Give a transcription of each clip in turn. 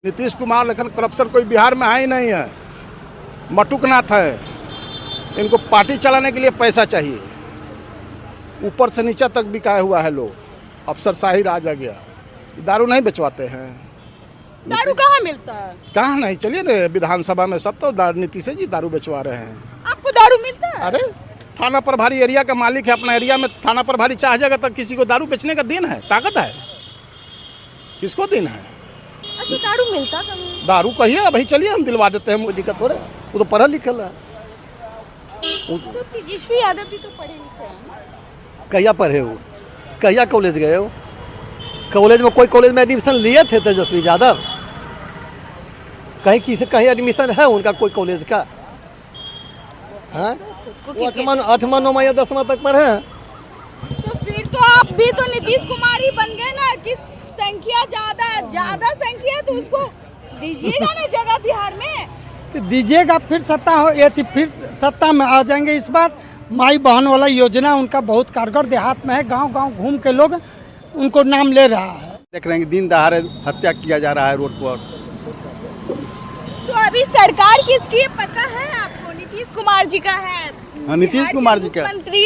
नीतीश कुमार लेकिन करप्शन कोई बिहार में है ही नहीं है। मटुकनाथ है, इनको पार्टी चलाने के लिए पैसा चाहिए, ऊपर से नीचे तक बिकाया हुआ है लोग। अफसरशाही राज आ गया। दारू नहीं बेचवाते हैं। दारू कहाँ मिलता है? कहाँ नहीं, चलिए ना विधानसभा में सब तो नीतीश जी दारू बेचवा रहे हैं। आपको दारू मिलता है? अरे थाना प्रभारी एरिया का मालिक है, अपना एरिया में थाना प्रभारी चाह जाएगा तब किसी को दारू बेचने का दिन है, ताकत है, किसको दिन है? अच्छा, दारू मिलता कभी? दारू कहिए भाई, चलिए हम दिलवा देते हैं। कोई दिक्कत हो रहा है, वो तो पढ़ा लिखा है। तो तेजस्वी यादव भी तो पढ़े लिखे हैं। कहिया पढ़े हो, कहिया कॉलेज गए हो? कॉलेज में कोई कॉलेज में एडमिशन लिए थे तेजस्वी यादव? कहीं एडमिशन है उनका कोई कॉलेज का? हाँ, वो 8वां 9वां या 10वां तक पढ़े हैं। तो फिर तो आप भी तो नीतीश कुमार ही बन गए ना कि संख्या ज्यादा संख्या है तो उसको दीजिएगा ना जगह बिहार में। तो दीजिएगा, फिर सत्ता हो ये थी, फिर सत्ता में आ जाएंगे। इस बार माई बहन वाला योजना उनका बहुत कारगर देहात में है। गांव-गांव घूम के लोग उनको नाम ले रहा है। देख रहे हैं दिन दहाड़े हत्या किया जा रहा है रोड पर। तो अभी सरकार किसकी है पता है आपको? नीतीश कुमार जी का है। हाँ, नीतीश कुमार जी का मंत्री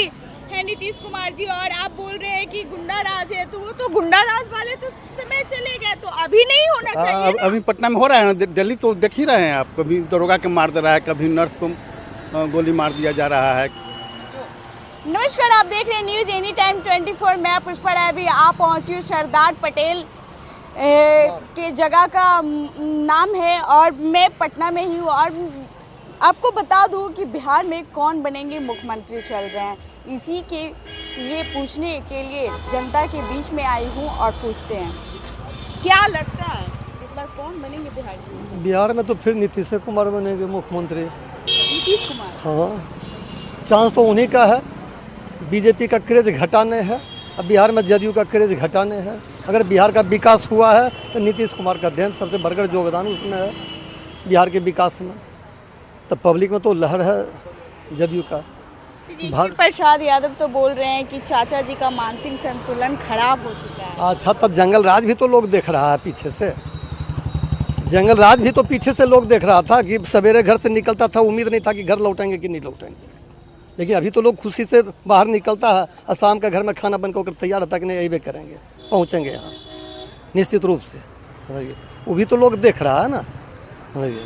है नीतीश कुमार जी। और आप बोल रहे हैं कि गुंडा राज है, तो वो तो गुंडा राज वाले तो समय चले गए, तो अभी नहीं होना चाहिए ना? अभी पटना में हो रहा है ना, दिल्ली तो देख ही रहे हैं आप। कभी दरोगा के मार दे रहा है, कभी नर्स को गोली मार दिया जा रहा है। नमस्कार, आप देख रहे हैं न्यूज एनी टाइम 24। मैं पुष्पा राय। अभी आप पहुंची हूँ सरदार पटेल के जगह का नाम है और मैं पटना में ही हूँ। और आपको बता दूं कि बिहार में कौन बनेंगे मुख्यमंत्री चल रहे हैं, इसी के लिए पूछने के लिए जनता के बीच में आई हूँ। और पूछते हैं क्या लगता है इस बार कौन बनेंगे बिहार में? बिहार में तो फिर नीतीश कुमार बनेंगे मुख्यमंत्री। नीतीश कुमार? हाँ, चांस तो उन्हीं का है। बीजेपी का क्रेज घटाने है, अब बिहार में जदयू का क्रेज घटाने है। अगर बिहार का विकास हुआ है तो नीतीश कुमार का देन सबसे बढ़कर योगदान उसमें है बिहार के विकास में। तो पब्लिक में तो लहर है जदयू का। प्रसाद यादव तो बोल रहे हैं कि चाचा जी का मानसिक संतुलन खराब हो चुका है। अच्छा, तब जंगल राज भी तो लोग देख रहा है पीछे से। जंगल राज भी तो पीछे से लोग देख रहा था कि सवेरे घर से निकलता था, उम्मीद नहीं था कि घर लौटेंगे कि नहीं लौटेंगे। लेकिन अभी तो लोग खुशी से बाहर निकलता है और शाम का घर में खाना बनकर तैयार रहता कि नहीं अभी करेंगे, पहुँचेंगे यहाँ निश्चित रूप से। समझिए, वो भी तो लोग देख रहा है ना। समझिए,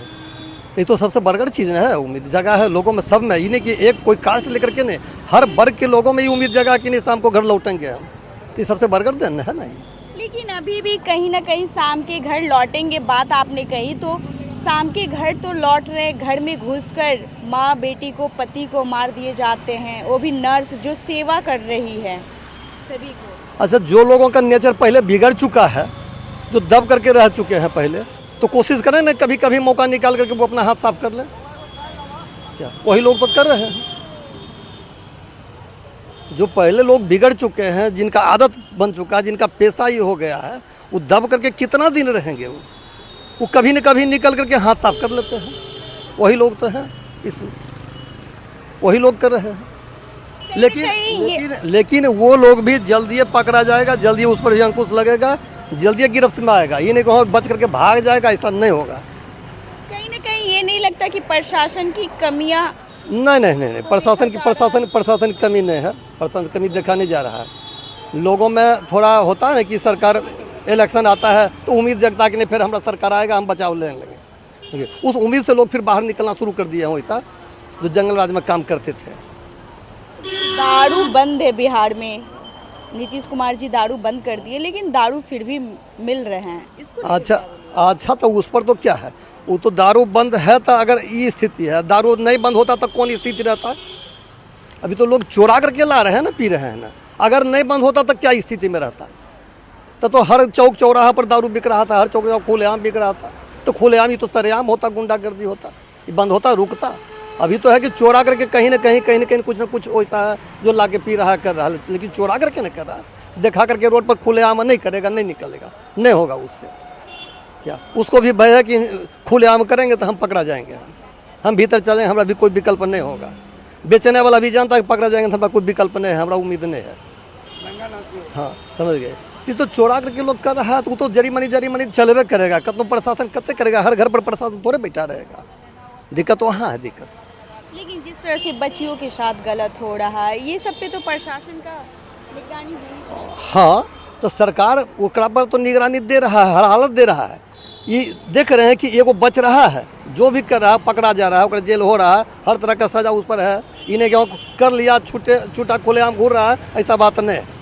ये तो सबसे बड़कर चीज़ है। उम्मीद जगह है लोगों में, सब में। ये नहीं कि एक कोई कास्ट लेकर के नहीं, हर वर्ग के लोगों में ये उम्मीद जगह कि नहीं शाम को घर लौटेंगे हम। तो ये सबसे बड़कर देन है ना ये। लेकिन अभी भी कहीं ना कहीं शाम के घर लौटेंगे बात आपने कही, तो शाम के घर तो लौट रहे, घर में घुसकर माँ बेटी को पति को मार दिए जाते हैं, वो भी नर्स जो सेवा कर रही है सभी को। अच्छा, जो लोगों का नेचर पहले बिगड़ चुका है, जो दब करके रह चुके हैं पहले, तो कोशिश करें ना कभी कभी मौका निकाल करके वो अपना हाथ साफ कर लें। क्या वही लोग तो कर रहे हैं? जो पहले लोग बिगड़ चुके हैं, जिनका आदत बन चुका है, जिनका पेशा ही हो गया है, वो दब करके कितना दिन रहेंगे? वो कभी न कभी निकल करके हाथ साफ कर लेते हैं। वही लोग तो हैं इसमें, वही लोग कर रहे हैं। लेकिन वो लोग भी जल्दी पकड़ा जाएगा, जल्दी उस पर भी अंकुश लगेगा, जल्दी गिरफ्त में आएगा। ये नहीं कहो बच करके भाग जाएगा, ऐसा नहीं होगा। कहीं ना कहीं ये नहीं लगता कि प्रशासन की कमियां? नहीं, प्रशासन की कमी नहीं है। प्रशासन की कमी देखा नहीं जा रहा है। लोगों में थोड़ा होता है ना कि सरकार इलेक्शन आता है तो उम्मीद जगता कि नहीं फिर हमारा सरकार आएगा, हम बचाव लेने लगे। उस उम्मीद से लोग फिर बाहर निकलना शुरू कर दिए हैं। वैसा जो जंगल राज में काम करते थे। दारू बंद है बिहार में, नीतीश कुमार जी दारू बंद कर दिए, लेकिन दारू फिर भी मिल रहे हैं। इसको अच्छा, तो उस पर तो क्या है? वो तो दारू बंद है, तो अगर ये स्थिति है, दारू नहीं बंद होता तो कौन स्थिति रहता है? अभी तो लोग चोरा करके ला रहे हैं ना, पी रहे हैं ना। अगर नहीं बंद होता तो क्या स्थिति में रहता? तो हर चौक चौराहा पर दारू बिक रहा था, हर चौक चौराहा खुलेआम बिक रहा था। तो खुलेआम ही तो सरेआम होता, गुंडागर्दी होता, ये बंद होता, रुकता। अभी तो है कि चोरा करके कहीं ना कहीं कुछ ना कुछ होता है जो ला के पी रहा है, कर रहा है। लेकिन चोरा करके नहीं कर रहा है, दिखा करके रोड पर खुलेआम नहीं करेगा, नहीं निकलेगा, नहीं होगा उससे। क्या उसको भी भय है कि खुलेआम करेंगे तो हम पकड़ा जाएंगे, हम भीतर चलेंगे, हमारा भी कोई विकल्प नहीं होगा। बेचने वाला भी जानता है कि पकड़ा जाएंगे तो हमारा कोई विकल्प नहीं है, हमारा उम्मीद नहीं है। हाँ, समझ गए। ये तो चोरा करके लोग कर रहा है, तो वो तो जरी मनी चलबे करेगा। कतनो प्रशासन कते करेगा, हर घर पर प्रशासन थोड़े बैठा रहेगा। दिक्कत वहाँ है दिक्कत। लेकिन जिस तरह से बच्चियों के साथ गलत हो रहा है, ये सब पे तो प्रशासन का निगरानी होनी चाहिए। हाँ, तो सरकार ओकरा पर तो निगरानी दे रहा है, हर हालत दे रहा है। ये देख रहे हैं कि एगो बच रहा है, जो भी कर रहा है पकड़ा जा रहा है, ओकरा जेल हो रहा है, हर तरह का सजा उस पर है। इन्हें क्यों कर लिया, छूटा खुलेआम घूर रहा है, ऐसा बात नहीं है।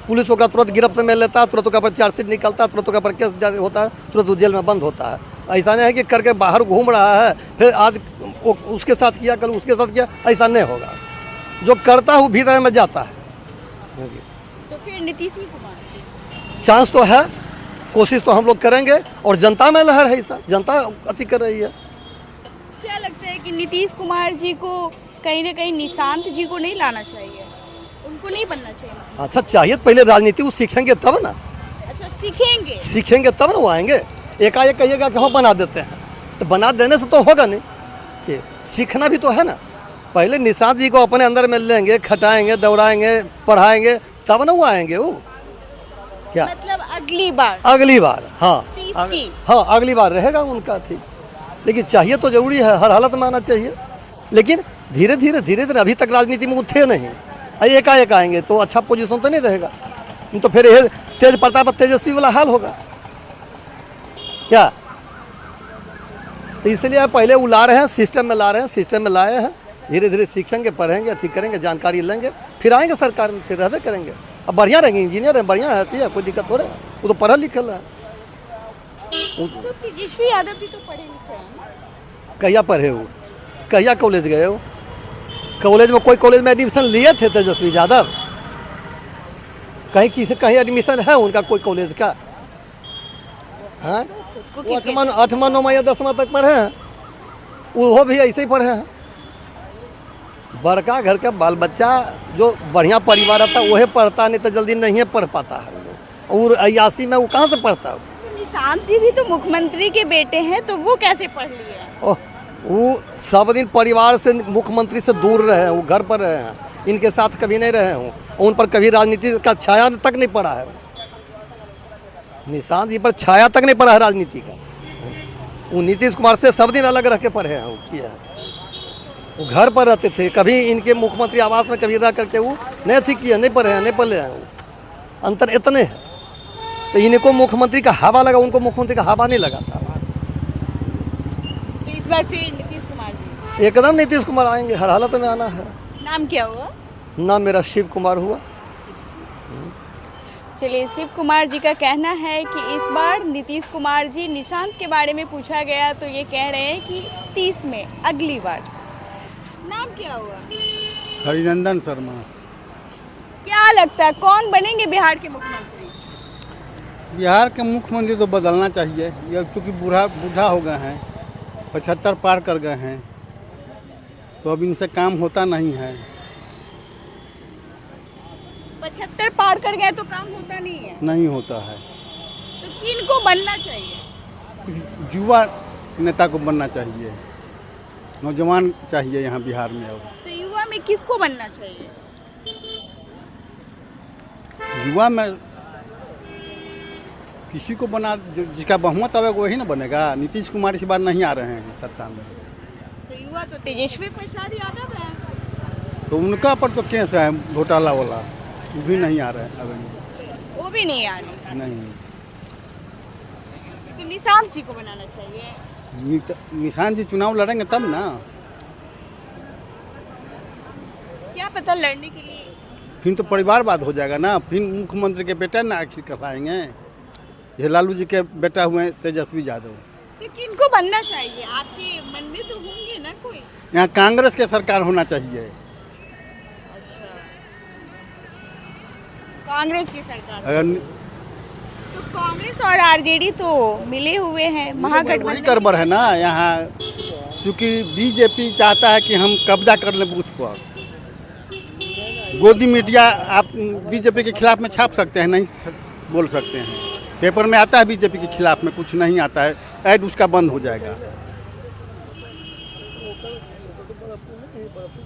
पुलिस ओकरा तुरंत गिरफ्त में लेता है, तुरंत ओकरा पर चार्जशीट निकलता है, तुरंत ओकरा पर केस होता है, तुरंत वो जेल में बंद होता है। ऐसा नहीं है कि करके बाहर घूम रहा है, फिर आज उसके साथ किया, कल उसके साथ किया, ऐसा नहीं होगा। जो करता है वो भीतर में जाता है। तो फिर नीतीश कुमार चांस तो है, कोशिश तो हम लोग करेंगे, और जनता में लहर है, ऐसा जनता अति कर रही है। क्या लगता है कि नीतीश कुमार जी को कहीं ना कहीं निशांत जी को नहीं लाना चाहिए, उनको नहीं बनना चाहिए? अच्छा, चाहिए पहले राजनीति वो सीखेंगे तब ना। अच्छा, सीखेंगे तब ना वो आएंगे। एकाएक कहिएगा कि हम बना देते हैं, तो बना देने से तो होगा नहीं, कि सीखना भी तो है ना। पहले निशांत जी को अपने अंदर में लेंगे, खटाएंगे, दौड़ाएंगे, पढ़ाएंगे, तब ना वो आएंगे। वो क्या मतलब अगली बार हाँ, हाँ अगली बार रहेगा उनका थी। लेकिन चाहिए तो जरूरी है, हर हालत में आना चाहिए। लेकिन धीरे धीरे अभी तक राजनीति में उठे नहीं, एकाएक आएंगे तो अच्छा पोजीशन तो नहीं रहेगा। तो फिर ये तेज प्रताप तेजस्वी वाला हाल होगा क्या। तो इसलिए पहले वो ला रहे हैं, सिस्टम में ला रहे हैं, सिस्टम में लाए हैं। धीरे धीरे सीखेंगे, पढ़ेंगे, अथी करेंगे, जानकारी लेंगे, फिर आएंगे सरकार में, फिर रहबे करेंगे। अब बढ़िया रहेंगे, इंजीनियर है, बढ़िया है, कोई दिक्कत थोड़े है। वो तो पढ़ा लिखल है। तो तेजस्वी यादव भी तो पढ़े लिखे हैं। कहिया पढ़े हो, कहिया कॉलेज गए हो? कॉलेज में कोई कॉलेज में एडमिशन लिए थे तेजस्वी यादव? कहीं एडमिशन है उनका कोई कॉलेज का? हाँ, वो 8वां 9वां या 10वां तक पढ़े हैं, वो भी ऐसे ही पढ़े हैं। बड़का घर का बाल बच्चा जो बढ़िया परिवार आता वही पढ़ता, नहीं तो जल्दी नहीं पढ़ पाता है लोग। और अयासी में वो कहाँ से पढ़ता है? निशांत जी भी तो मुख्यमंत्री के बेटे हैं, तो वो कैसे पढ़ लिए? ओह, वो सब दिन परिवार से, मुख्यमंत्री से दूर रहे हैं, वो घर पर रहे हैं, इनके साथ कभी नहीं रहे हूँ, उन पर कभी राजनीति का छाया तक नहीं पड़ा है। निशांत जी पर छाया तक नहीं पड़ा है राजनीति का। वो नीतीश कुमार से सब दिन अलग रह के पढ़े हैं, वो किया है। वो घर पर रहते थे, कभी इनके मुख्यमंत्री आवास में कभी रह करके वो नहीं थी किया, नहीं पढ़े हैं, नहीं पढ़े हैं। वो अंतर इतने है। तो इनको मुख्यमंत्री का हवा लगा, उनको मुख्यमंत्री का हवा नहीं लगा था। इस बार फिर नीतीश कुमार जी? एकदम नीतीश कुमार आएंगे, हर हालत में आना है। नाम क्या हुआ? नाम मेरा शिव कुमार हुआ। चलिए, शिव कुमार जी का कहना है कि इस बार नीतीश कुमार जी, निशांत के बारे में पूछा गया तो ये कह रहे हैं कि 30 में अगली बार। नाम क्या हुआ? हरिनंदन शर्मा। क्या लगता है कौन बनेंगे बिहार के मुख्यमंत्री? बिहार के मुख्यमंत्री तो बदलना चाहिए, ये क्योंकि बूढ़ा हो गए हैं, 75 पार कर गए हैं, तो अब इनसे काम होता नहीं है। 75 पार कर गए तो काम होता नहीं है? नहीं होता है। तो किनको बनना चाहिए? युवा नेता को बनना चाहिए, नौजवान चाहिए यहाँ बिहार में। और तो युवा में किसको बनना चाहिए? युवा में किसी को बना, जिसका बहुमत आएगा वही ना बनेगा। नीतीश कुमार इस बार नहीं आ रहे हैं सत्ता में, तो युवा तो तेजस्वी प्रसाद यादव है, तो उनका पर तो केस है घोटाला वाला, वो भी नहीं आ रहे हैं अभी। वो भी नहीं आ रहे। नहीं, तो निशांत जी को बनाना चाहिए। निशांत जी चुनाव लड़ेंगे तब ना। क्या पता लड़ने के लिए फिर तो परिवारवाद हो जाएगा ना, फिर मुख्यमंत्री के बेटा ना आखिर कराएंगे। ये लालू जी के बेटा हुए तेजस्वी यादव। तो किनको बनना चाहिए? आपके मन में तो होंगे ना कोई। यहाँ कांग्रेस के सरकार होना चाहिए। कांग्रेस की सरकार? अगर तो कांग्रेस और आरजेडी तो मिले हुए हैं, वही महागठबंधन गड़बड़ है ना यहाँ, क्योंकि बीजेपी चाहता है कि हम कब्जा कर लें बूथ पर। गोदी मीडिया आप बीजेपी के खिलाफ में छाप सकते हैं, नहीं बोल सकते हैं। पेपर में आता है बीजेपी के खिलाफ में, कुछ नहीं आता है, ऐड उसका बंद हो जाएगा।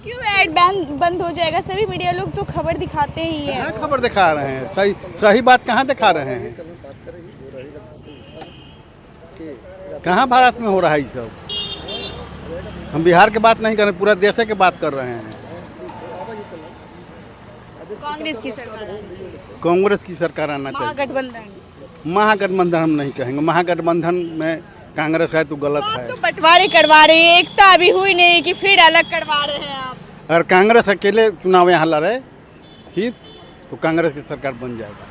क्यों ऐड बंद हो जाएगा? सभी मीडिया लोग तो खबर दिखाते ही हैं। कहाँ खबर दिखा रहे हैं? सही सही बात कहाँ दिखा रहे हैं? कहाँ भारत में हो रहा है ये सब? हम बिहार की बात नहीं कर रहे, पूरा देश की बात कर रहे हैं। कांग्रेस की सरकार, कांग्रेस की सरकार आना चाहिए। महागठबंधन हम नहीं कहेंगे। महागठबंधन में कांग्रेस है तो गलत है। तो बंटवारे करवा रहे हैं, एकता अभी हुई नहीं कि फिर अलग करवा रहे हैं आप। अगर कांग्रेस अकेले चुनाव यहाँ लड़े फिर तो कांग्रेस की सरकार बन जाएगा।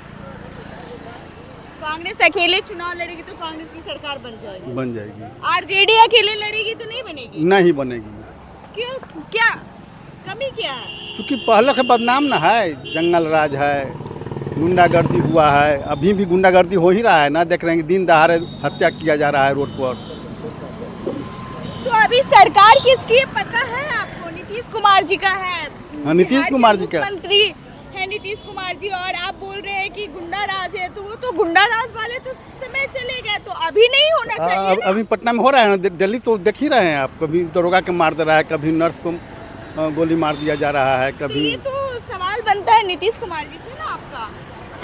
कांग्रेस अकेले चुनाव लड़ेगी तो कांग्रेस की सरकार बन जाएगी। आरजेडी अकेले लड़ेगी तो नहीं बनेगी? नहीं बनेगी। क्यों? क्या कमी क्या है? क्योंकि पहले से बदनाम ना है, जंगल राज है, गुंडागर्दी हुआ है, अभी भी गुंडागर्दी हो ही रहा है ना। देख रहे हैं दिन दहाड़े हत्या किया जा रहा है रोड पर। तो अभी सरकार किसकी है पता है आपको? नीतीश कुमार जी का है। हाँ, नीतीश कुमार जी का मंत्री है नीतीश कुमार जी। और आप बोल रहे हैं कि गुंडा राज है, तो वो तो गुंडा राज वाले तो समय चले गए, तो अभी नहीं होना चाहिए ना? अभी पटना में हो रहा है ना, दिल्ली तो देख ही रहे हैं आप। कभी दरोगा के मार दे रहा है, कभी नर्स को गोली मार दिया जा रहा है, तो कभी। ये तो सवाल बनता है नीतीश कुमार जी से ना आपका।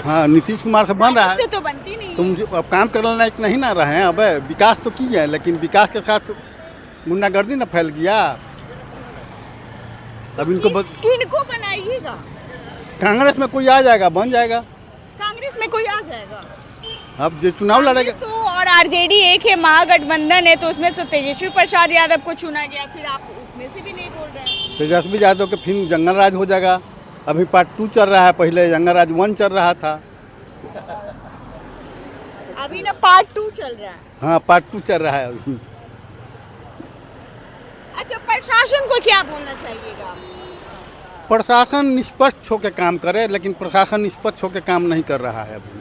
हाँ, नीतीश कुमार से बन रहा है। से तो बनती नहीं तुम अब काम करने लायक नहीं ना रहे हैं। अब विकास तो की है, लेकिन विकास के साथ गुंडागर्दी ना फैल गया। अब इनको बस किनको बनाइएगा? कांग्रेस में कोई आ जाएगा, बन जाएगा। कांग्रेस में कोई आ जाएगा? अब जो चुनाव लड़ेगा तो और आरजेडी एक है, महागठबंधन है, तो उसमें तो तेजस्वी प्रसाद यादव को चुना गया, फिर आप उसमें से भी नहीं बोल रहे हैं। तेजस्वी यादव के फिर जंगल राज हो जाएगा। अभी पार्ट 2 चल रहा है, पहले जंगल राज 1 चल रहा था। अभी ना पार्ट 2 चल रहा है। हाँ, पार्ट 2 चल रहा है अभी। अच्छा, प्रशासन को क्या बोलना चाहिएगा? प्रशासन निष्पक्ष होकर काम करे, लेकिन प्रशासन निष्पक्ष होकर काम नहीं कर रहा है अभी।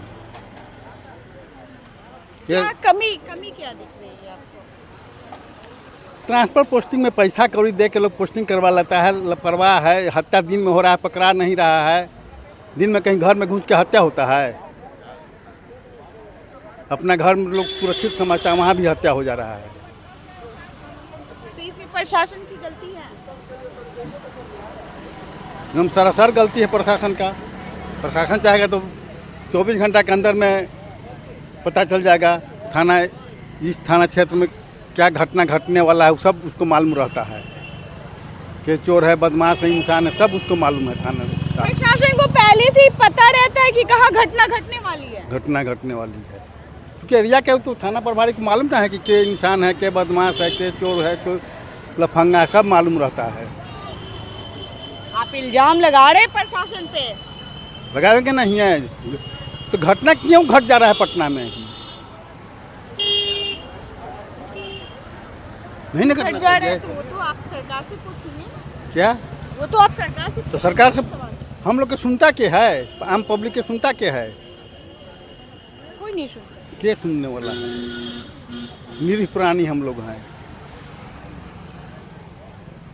क्या कमी क्या दिख रही है आपको? ट्रांसफर पोस्टिंग में पैसा कौड़ी दे के लोग पोस्टिंग करवा लेता है। लापरवाह है। हत्या दिन में हो रहा है, पकड़ा नहीं रहा है। दिन में कहीं घर में घुस के हत्या होता है। अपना घर में लोग सुरक्षित समझता है, वहाँ भी हत्या हो जा रहा है। तो इसमें प्रशासन की गलती है? हम सरासर गलती है प्रशासन का। प्रशासन चाहेगा तो 24 घंटा के अंदर में पता चल जाएगा थाना, इस थाना क्षेत्र में क्या घटना घटने वाला है, सब उसको मालूम रहता है। कि चोर है, बदमाश है, इंसान है, सब उसको मालूम है थाना में। प्रशासन को पहले से ही पता रहता है कि कहाँ घटना घटने वाली है? घटना घटने वाली है, क्योंकि एरिया के तो थाना प्रभारी को मालूम ना है कि के इंसान है, के बदमाश है, के चोर है, के लफंगा है, सब मालूम रहता है। आप इल्जाम लगा रहे हैं प्रशासन पे? लगाएंगे नहीं है तो घटना क्यों घट जा रहा है पटना में? नहीं ना घट घटना जा रहे हैं, चाहिए। तो वो तो आप सरकार से पूछिए। क्या? वो तो आप सरकार से तो सरकार से हम लोग के सुनता के है, आम पब्लिक के सुनता के है? कोई नहीं सुनता। के सुनने वाला है? निरीह प्राणी हम लोग हैं।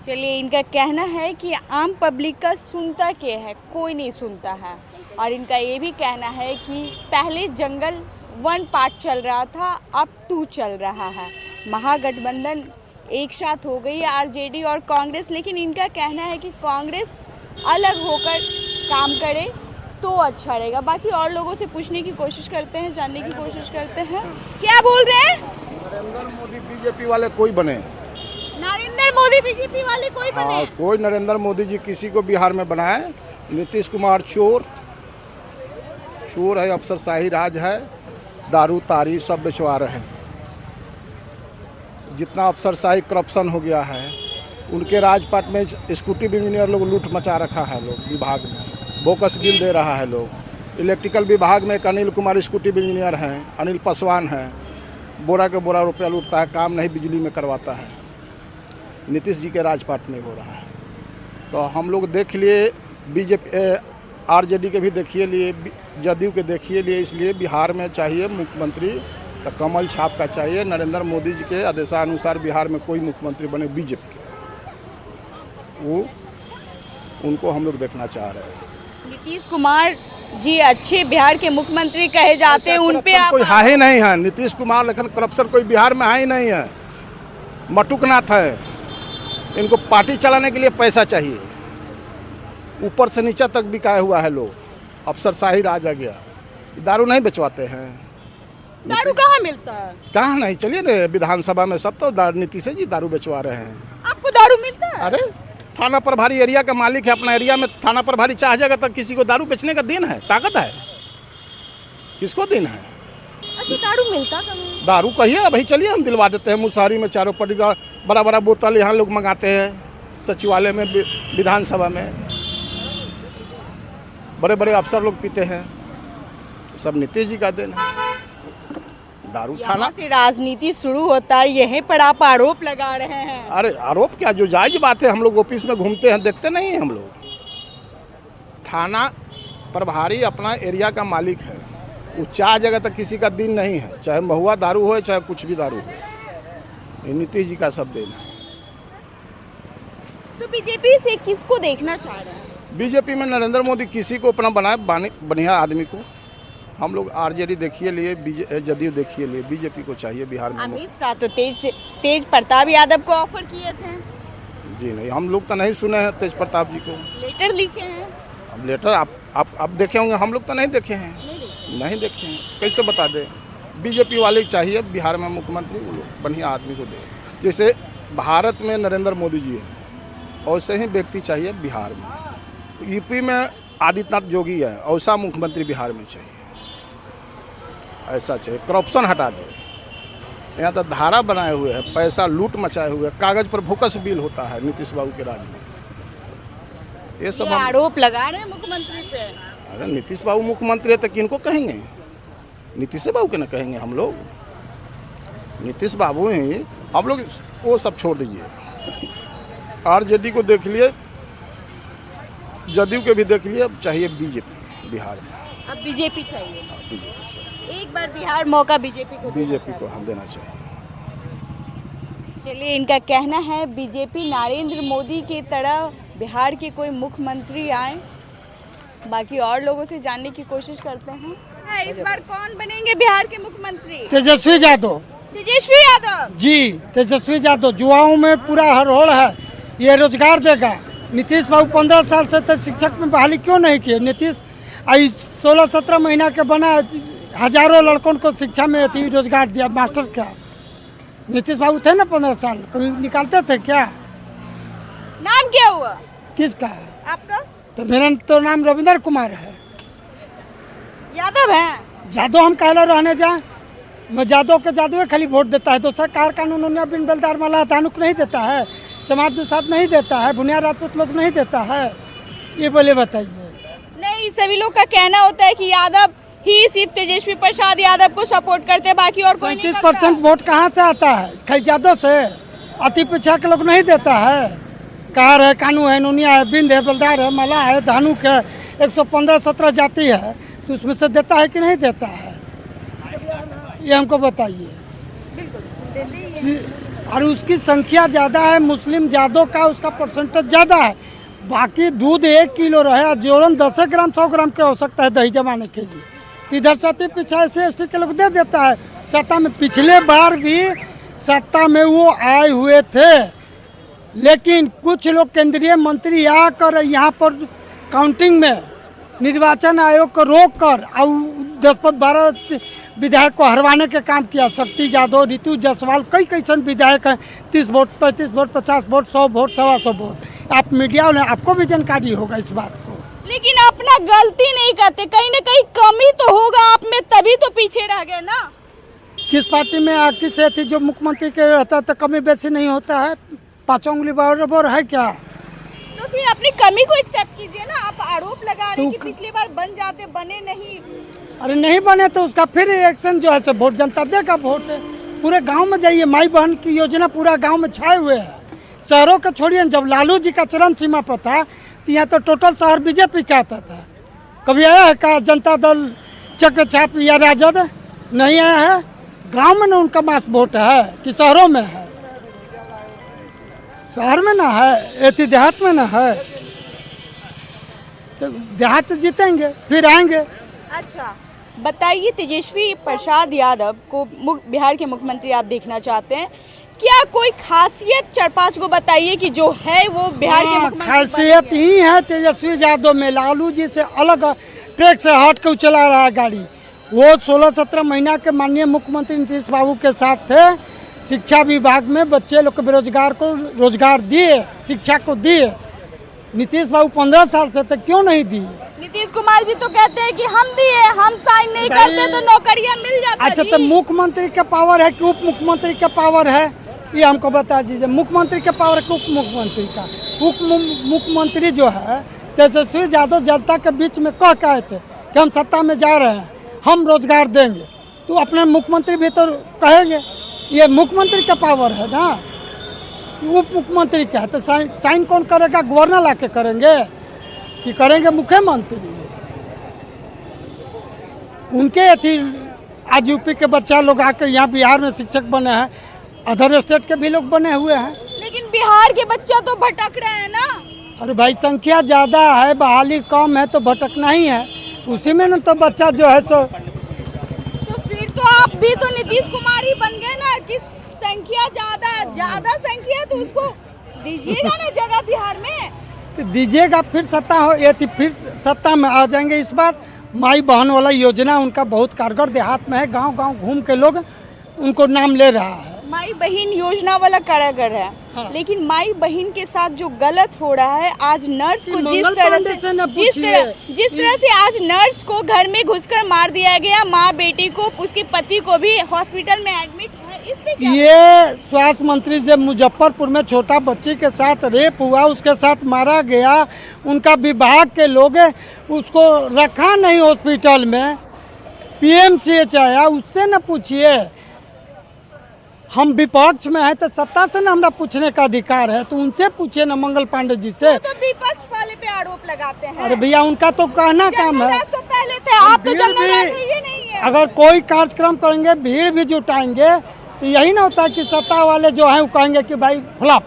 चलिए, इनका कहना है कि आम पब्लिक का सुनता के है, कोई नहीं सुनता है। और इनका ये भी कहना है कि पहले जंगल 1 पार्ट चल रहा था, अब 2 चल रहा है। महागठबंधन एक साथ हो गई है, आरजेडी और कांग्रेस, लेकिन इनका कहना है कि कांग्रेस अलग होकर काम करे तो अच्छा रहेगा। बाकी और लोगों से पूछने की कोशिश करते हैं, जानने की कोशिश करते हैं। क्या बोल रहे हैं? नरेंद्र मोदी बीजेपी वाले कोई बने। नरेंद्र मोदी बीजेपी वाले कोई बने? हाँ, कोई नरेंद्र मोदी जी किसी को बिहार में बनाए। नीतीश कुमार चोर है, अफसरशाही राज है, दारू तारी सब बेचवा रहे हैं। जितना अफसरशाही करप्शन हो गया है, उनके राजपाट में स्कूटी इंजीनियर लोग लूट मचा रखा है। लोग विभाग में बोकस बिल दे रहा है। लोग इलेक्ट्रिकल विभाग में एक अनिल कुमार स्कूटी इंजीनियर हैं, अनिल पासवान हैं, बोरा के बोरा रुपया लूटता है, काम नहीं बिजली में करवाता है। नीतीश जी के राजपाट में हो रहा है। तो हम लोग देख लिए, बीजेपी आरजेडी के भी देखिए लिए, जदयू के देखिए लिए। इसलिए बिहार में चाहिए मुख्यमंत्री तो कमल छाप का चाहिए। नरेंद्र मोदी जी के आदेशानुसार बिहार में कोई मुख्यमंत्री बने बीजेपी के, वो उनको हम लोग देखना चाह रहे हैं। नीतीश कुमार जी अच्छे बिहार के मुख्यमंत्री कहे जाते हैं, उन पे आप कोई है ही नहीं है नीतीश कुमार, लेकिन करप्शन कोई बिहार में है ही नहीं है। मटुकनाथ है, इनको पार्टी चलाने के लिए पैसा चाहिए। ऊपर से नीचे तक बिकाए हुआ है लोग, अफसरशाही राज आ गया। दारू नहीं बेचवाते हैं, दारू कहाँ मिलता है? कहाँ नहीं, चलिए ना विधानसभा में सब तो नीतीश जी दारू बेचवा रहे हैं। आपको दारू मिलता है? अरे थाना प्रभारी एरिया का मालिक है, अपना एरिया में थाना प्रभारी चाह जाएगा तब किसी को दारू बेचने का दिन है, ताकत है, किसको दिन है? अच्छा, दारू मिलता कहाँ है? दारू कहिए भाई, चलिए हम दिलवा देते हैं। मुसहरी में चारों पट्टी बड़ा बड़ा बोतल यहाँ लोग मंगाते हैं, सचिवालय में, विधानसभा में बड़े बड़े अफसर लोग पीते हैं, सब नीतीश जी का देन है। दारू थाना यहाँ से राजनीति शुरू होता है, यहीं पर आप आरोप लगा रहे हैं। अरे आरोप क्या, जो जायज बात है। हम लोग ऑफिस में घूमते हैं, देखते नहीं हैं हम लोग। थाना प्रभारी अपना एरिया का मालिक है, वो चार जगह तक किसी का दिन नहीं है, चाहे महुआ दारू हो चाहे कुछ भी दारू हो, ये नीतीश जी का सब देन है। तो बीजेपी से किसको देखना चाह रहे हैं? बीजेपी में नरेंद्र मोदी किसी को अपना बनाए बढ़िया आदमी को। हम लोग आरजेडी देखिए लिए, जदयू देखिए लिए, बीजेपी को चाहिए बिहार में। अमित शाह तो तेज प्रताप यादव को ऑफर किए थे। जी नहीं, हम लोग तो नहीं सुने हैं तेज प्रताप जी को। लेटर लिखे हैं? अब लेटर आप देखे होंगे, हम लोग तो नहीं देखे हैं। नहीं देखे हैं, कैसे बता दें? बीजेपी वाले चाहिए बिहार में मुख्यमंत्री, वो लोग बढ़िया आदमी को दे। जैसे भारत में नरेंद्र मोदी जी हैं, वैसे ही व्यक्ति चाहिए बिहार में। यूपी में आदित्यनाथ योगी है, ऐसा मुख्यमंत्री बिहार में चाहिए, ऐसा चाहिए। करप्शन हटा दे, यहाँ तो धारा बनाए हुए हैं, पैसा लूट मचाए हुए हैं, कागज पर भोकस बिल होता है नीतीश बाबू के राज में। ये सब आरोप लगा रहे हैं मुख्यमंत्री पे। अरे नीतीश बाबू मुख्यमंत्री है तो किनको कहेंगे? नीतीश बाबू के ना कहेंगे हम लोग? नीतीश बाबू ही हम लोग, वो सब छोड़ दीजिए। आरजेडी को देख लिए, जदयू के भी देख लिए, अब चाहिए बीजेपी बिहार में। अब बीजेपी चाहिए, बीजेपी चाहिए, एक बार बिहार मौका बीजेपी को हम देना चाहिए। चलिए, इनका कहना है बीजेपी नरेंद्र मोदी की तरह बिहार के कोई मुख्यमंत्री आए। बाकी और लोगों से जानने की कोशिश करते हैं। इस बार कौन बनेंगे बिहार के मुख्यमंत्री? तेजस्वी यादव। तेजस्वी यादव जी, तेजस्वी यादव। युवाओं में पूरा हड़बड़ है, ये रोजगार देगा। नीतीश बाबू 15 साल से तो शिक्षक में बहाली क्यों नहीं किए? नीतीश 16-17 महीना के बना, हजारों लड़कों को शिक्षा में अति रोजगार दिया, मास्टर का। नीतीश बाबू थे ना 15 साल, कभी निकालते थे क्या? नाम क्या हुआ किसका? आपका? तो मेरा तो नाम रविंद्र कुमार है। यादव है? जादव हम कहला रहने जाए, मैं जादव के जादू खाली वोट देता है, दूसरा कार कानून उन्हें बिन बेलदार माला तानुक नहीं देता है, चमार दुसाद नहीं देता है, बुनियाद राजपूत लोग नहीं देता है। ये बोले बताइए। नहीं, सभी लोग का कहना होता है कि यादव ही सिर्फ तेजस्वी प्रसाद यादव को सपोर्ट करते हैं, बाकी और कोई नहीं करता। 37% वोट कहाँ से आता है? खाली जादव से। अति पिछड़ा के लोग नहीं देता है। कार है, कानू है, नूनिया है, बिंद है, बेलदार है, मला है, धानुक है, 115-17 जाति है, तो उसमें से देता है कि नहीं देता है? ये हमको बताइए। और उसकी संख्या ज़्यादा है, मुस्लिम जादव का उसका परसेंटेज ज़्यादा है। बाकी दूध 1 किलो रहे, जोरन 10 ग्राम 100 ग्राम की आवश्यकता है दही जमाने के लिए, इधर सती पीछा से ST के लोग दे देता है। सत्ता में पिछले बार भी सत्ता में वो आए हुए थे, लेकिन कुछ लोग केंद्रीय मंत्री आकर यहाँ पर काउंटिंग में निर्वाचन आयोग को रोक कर और 10-12 विधायक को हरवाने के काम किया। शक्ति यादव, रितु जायसवाल, कई कैसन विधायक हैं, 30 vote, 35 vote, 50 vote, 100 vote, 125 vote. आप मीडिया वाले, आपको भी जानकारी होगा इस बात को। लेकिन अपना गलती नहीं करते, कहीं ना कहीं कमी तो होगा आप में, तभी तो पीछे रह गए ना। किस पार्टी में किस थी जो मुख्यमंत्री के रहता तो कमी बेसी नहीं होता है? 5 उंगली बराबर है क्या? तो फिर अपनी कमी को एक्सेप्ट कीजिए ना। आप आरोप लगा रहे हैं कि पिछली बार बन जाते, बने नहीं। अरे नहीं बने तो उसका फिर एक्शन जो है सो वोट जनता देगा। वोट पूरे गांव में जाइए, माई बहन की योजना पूरा गांव में छाए हुए है। शहरों का छोड़िए, जब लालू जी का चरम सीमा पर था तो यहाँ तो टोटल शहर बीजेपी का आता था। कभी आया है का जनता दल, चक्रछाप या राजद? नहीं आया है। गांव में ना उनका मास वोट है कि शहरों में है? शहर में ना है, एति देहात में ना है। तो देहात से जीतेंगे फिर आएंगे। अच्छा बताइए, तेजस्वी प्रसाद यादव को बिहार के मुख्यमंत्री आप देखना चाहते हैं, क्या कोई खासियत चार पांच को बताइए कि जो है वो बिहार के मुख्यमंत्री खासियत बनेंगे? ही है तेजस्वी यादव में। लालू जी से अलग ट्रैक से हट के चला रहा है गाड़ी। वो 16-17 महीना के माननीय मुख्यमंत्री नीतीश बाबू के साथ थे। शिक्षा विभाग में बच्चे लोग के बेरोजगार को रोजगार दिए, शिक्षा को दिए। नीतीश बाबू 15 साल से थे, क्यों नहीं दिए? नीतीश कुमार जी तो कहते हैं कि हम दिए, हम साइन नहीं करते तो नौकरियां मिल जाता। अच्छा, तो मुख्यमंत्री का पावर है कि उप मुख्यमंत्री का पावर है, ये हमको बता दीजिए। मुख्यमंत्री का पावर है कि उप मुख्यमंत्री का? उप मुख्यमंत्री जो है तेजस्वी यादव जनता के बीच में कह के आए थे कि हम सत्ता में जा रहे हैं, हम रोजगार देंगे। तो अपने मुख्यमंत्री भी तो कहेंगे। ये मुख्यमंत्री का पावर है ना, उप मुख्यमंत्री का है। तो साइन कौन करेगा? गवर्नर ला के करेंगे कि करेंगे मुख्यमंत्री? उनके अथी आज यूपी के बच्चा लोग आके यहाँ बिहार में शिक्षक बने हैं, अदर स्टेट के भी लोग बने हुए हैं। लेकिन बिहार के बच्चा तो भटक रहे हैं ना। अरे भाई, संख्या ज़्यादा है, बहाली कम है, तो भटकना ही है। उसी में न तो बच्चा जो है तो फिर तो आप भी तो नीतीश कुमार ही बन गए ना कि संख्या ज्यादा संख्या है तो उसको दीजिएगा ना जगह बिहार में। तो दीजिएगा, फिर सत्ता हो ये थी, फिर सत्ता में आ जाएंगे। इस बार माई बहन वाला योजना उनका बहुत कारगर देहात में है। गांव-गांव घूम के लोग उनको नाम ले रहा है। माई बहन योजना वाला कारगर है। हाँ। लेकिन माई बहन के साथ जो गलत हो रहा है, आज नर्स को जिस तरह से आज नर्स को घर में घुसकर मार दिया गया, माँ बेटी को, उसके पति को भी हॉस्पिटल में एडमिट है, इस पे क्या? ये स्वास्थ्य मंत्री से मुजफ्फरपुर में छोटा बच्ची के साथ रेप हुआ, उसके साथ मारा गया, उनका विभाग के लोग उसको रखा नहीं हॉस्पिटल में, PMCH आया, उससे न पूछिए। हम विपक्ष में है तो सत्ता से न हमरा पूछने का अधिकार है, तो उनसे पूछिए ना, मंगल पांडे जी से। तो विपक्ष वाले पे आरोप लगाते हैं। अरे भैया, उनका तो कहना काम है। तो पहले थे आप, तो भीड़ जंगल राज भी- में ये नहीं है। अगर कोई कार्यक्रम करेंगे, भीड़ भी जुटाएंगे, तो यही ना होता है कि सत्ता वाले जो हैं वो कहेंगे कि भाई फ्लॉप।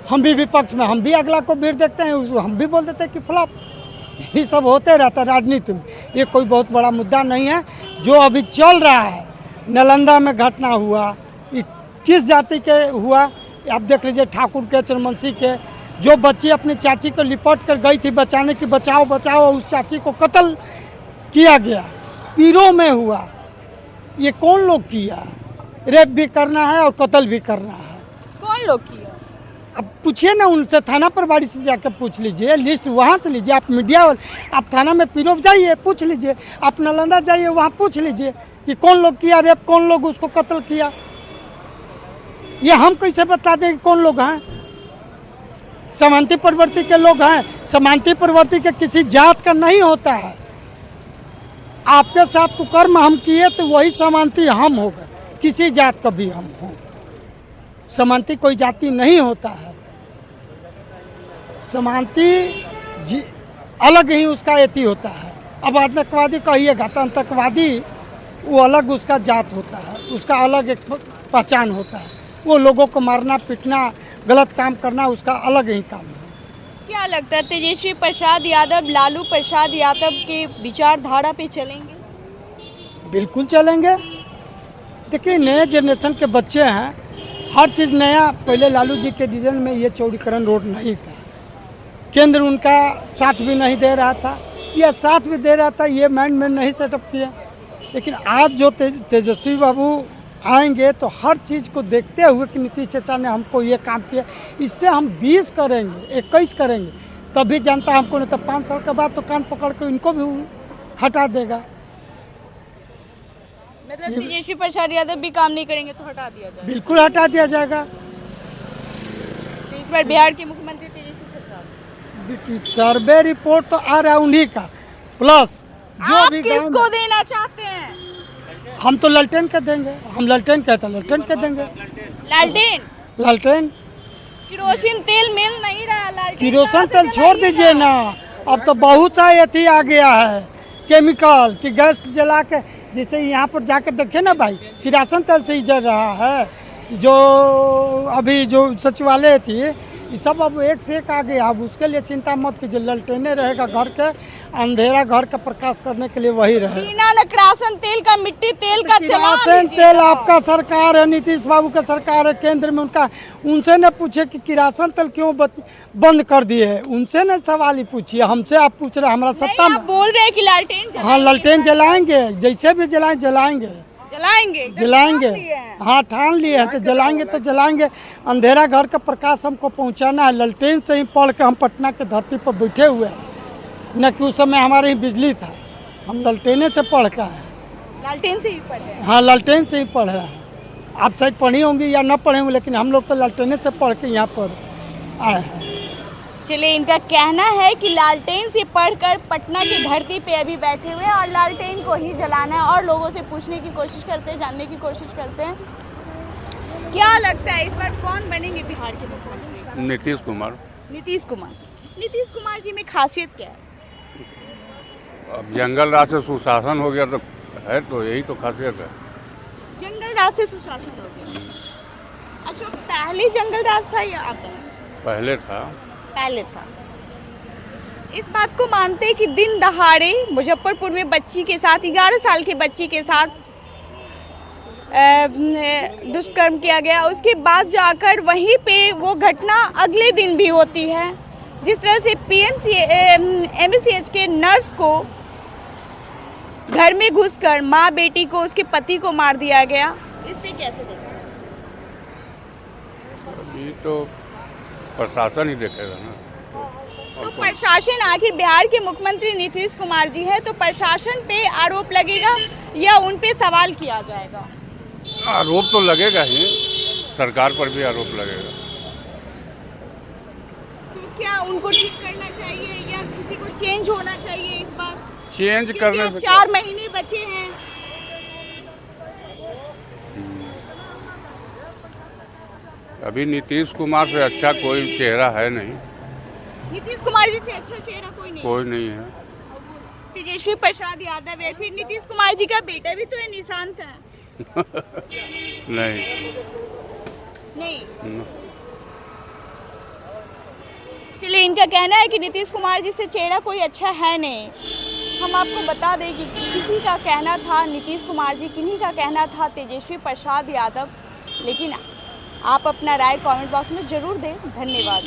हम भी विपक्ष में, हम भी अगला को भीड़ देखते हैं, उसको हम भी बोल देते हैं कि फ्लॉप। ये सब होते रहता है राजनीति में। ये कोई बहुत बड़ा मुद्दा नहीं है। जो अभी चल रहा है, नालंदा में घटना हुआ, ये किस जाति के हुआ आप देख लीजिए, ठाकुर के, चरमंसी के। जो बच्ची अपनी चाची को लिपट कर गई थी बचाने की, बचाओ बचाओ, उस चाची को कत्ल किया गया, पीरों में हुआ। ये कौन लोग किया? रेप भी करना है और कत्ल भी करना है। कौन लोग किया? अब पूछिए ना उनसे, थाना प्रभारी से जाकर पूछ लीजिए, लिस्ट वहाँ से लीजिए। आप मीडिया वाले, आप थाना में पीरो जाइए, पूछ लीजिए। आप नालंदा जाइए, वहाँ पूछ लीजिए कि कौन लोग किया रेप, कौन लोग उसको कत्ल किया। ये हम कैसे बता दें कि कौन लोग हैं? समांति प्रवृत्ति के लोग हैं। समांति प्रवृत्ति के किसी जात का नहीं होता है। आपके साथ कुकर्म हम किए तो वही समांति हम हो गए, किसी जात का भी हम हों। समांति कोई जाति नहीं होता है। समांति अलग ही उसका एती होता है। अब आतंकवादी कहिएगा तो आतंकवादी वो अलग उसका जात होता है, उसका अलग एक पहचान होता है। वो लोगों को मारना पीटना, गलत काम करना, उसका अलग ही काम है। क्या लगता है तेजस्वी प्रसाद यादव लालू प्रसाद यादव के विचारधारा पे चलेंगे? बिल्कुल चलेंगे। देखिए, नए जनरेशन के बच्चे हैं, हर चीज़ नया। पहले लालू जी के डिजाइन में ये चौड़ीकरण रोड नहीं था, केंद्र उनका साथ भी नहीं दे रहा था, या साथ भी दे रहा था, ये माइंड में नहीं सेटअप किया। लेकिन आज जो तेजस्वी बाबू आएंगे तो हर चीज़ को देखते हुए कि नीतीश चाचा ने हमको ये काम किया, इससे हम 20 करेंगे, 21 करेंगे, तभी जनता हमको, नहीं तो 5 साल के बाद तो कान पकड़ के इनको भी हटा देगा। मतलब तेजस्वी प्रसाद यादव भी काम नहीं करेंगे तो हटा दिया जाएगा? बिल्कुल हटा दिया जाएगा। तो इस बार बिहार के मुख्यमंत्री तेजस्वी प्रसाद। देखिए, सर्वे रिपोर्ट तो आ रहा है उन्हीं का, प्लस जो आप भी किसको देना चाहते हैं? हम तो लालटेन के देंगे। हम लालटेन कहते हैं, लालटेन के देंगे। लालटेन? लालटेन किरोसिन तेल मिल नहीं रहा। लालटेन किरोसिन कहाँ तेल से छोड़ जलाइएगा? दीजिए ना, अब तो बहुत सा एथी आ गया है केमिकल कि गैस जला के, जैसे यहाँ पर जाके देखे ना भाई, किरोसिन तेल से ही जल रहा है। जो अभी जो सचिवालय थी, ये सब अब एक से एक आ गया। अब उसके लिए चिंता मत कीजिए, लालटेने रहेगा घर के। अंधेरा घर का प्रकाश करने के लिए वही रहे। बिना नकरासन तेल का, मिट्टी तेल का चला किरासन तेल आपका सरकार है, नीतीश बाबू का सरकार है केंद्र में, उनका उनसे न पूछे कि किरासन तेल क्यों बंद कर दिए है, उनसे न सवाल ही पूछिए, हमसे आप पूछ रहे हैं। हमारा सत्ता में आप बोल रहे हैं कि लालटेन हाँ लालटेन जलाएंगे, जैसे भी जलाएंगे जलाएंगे। हाँ ठान लिए हैं तो जलाएंगे। अंधेरा घर का प्रकाश हमको पहुंचाना है। लालटेन से ही पढ़ के हम पटना के धरती पर बैठे हुए हैं, न कि उस समय हमारे ही बिजली था, हम लालटेने से पढ़ के हैं। लालटेन से ही पढ़े। हाँ लालटेन से ही पढ़े हैं। आप शायद पढ़ी होंगी या न पढ़े होंगे, लेकिन हम लोग तो लालटेने से पढ़ के यहाँ पर आए हैं। चलिए, इनका कहना है कि लालटेन से पढ़कर पटना की धरती पे अभी बैठे हुए हैं और लालटेन को ही जलाना है और लोगों से पूछने की कोशिश करते हैं, जानने की कोशिश करते हैं। क्या लगता है इस बार कौन बनेंगे बिहार के मुख्यमंत्री? नीतीश कुमार। नीतीश कुमार जी में खासियत क्या है? अब जंगल राज से सुशासन हो गया तो है, तो यही तो खासियत है। जंगल राज से सुशासन हो गया। अच्छा, पहले जंगल राज था या अब? पहले था। इस बात को मानते हैं कि दिन दहाड़े मुजफ्फरपुर में बच्ची के साथ, 11 साल की बच्ची के साथ दुष्कर्म किया गया, उसके बाद जाकर वहीं पे वो घटना अगले दिन भी होती है। जिस तरह से एमसीएच के नर्स को घर में घुसकर माँ बेटी को, उसके पति को मार दिया गया, इस पे कैसे देखते हैं? अभी तो प्रशासन ही देखेगा ना। तो प्रशासन, आखिर बिहार के मुख्यमंत्री नीतीश कुमार जी हैं, तो प्रशासन पे आरोप लगेगा या उन पे सवाल किया जाएगा? आरोप तो लगेगा ही, सरकार पर भी आरोप लगेगा। तो क्या उनको ठीक करना चाहिए या किसी को चेंज होना चाहिए इस बार? चेंज करने से 4 महीने बचे हैं। अभी नीतीश कुमार से अच्छा कोई चेहरा है नहीं। नीतीश कुमार जी से अच्छा चेहरा कोई नहीं है। तेजस्वी प्रसाद यादव है, फिर नीतीश कुमार जी का बेटा भी तो है, निशांत है। नहीं। चलिए, इनका कहना है कि नीतीश कुमार जी से चेहरा कोई अच्छा है नहीं। हम आपको बता दें कि किसी का कहना था नीतीश कुमार जी, किन्हीं का कहना था तेजस्वी प्रसाद यादव। लेकिन आप अपना राय कमेंट बॉक्स में ज़रूर दें। धन्यवाद।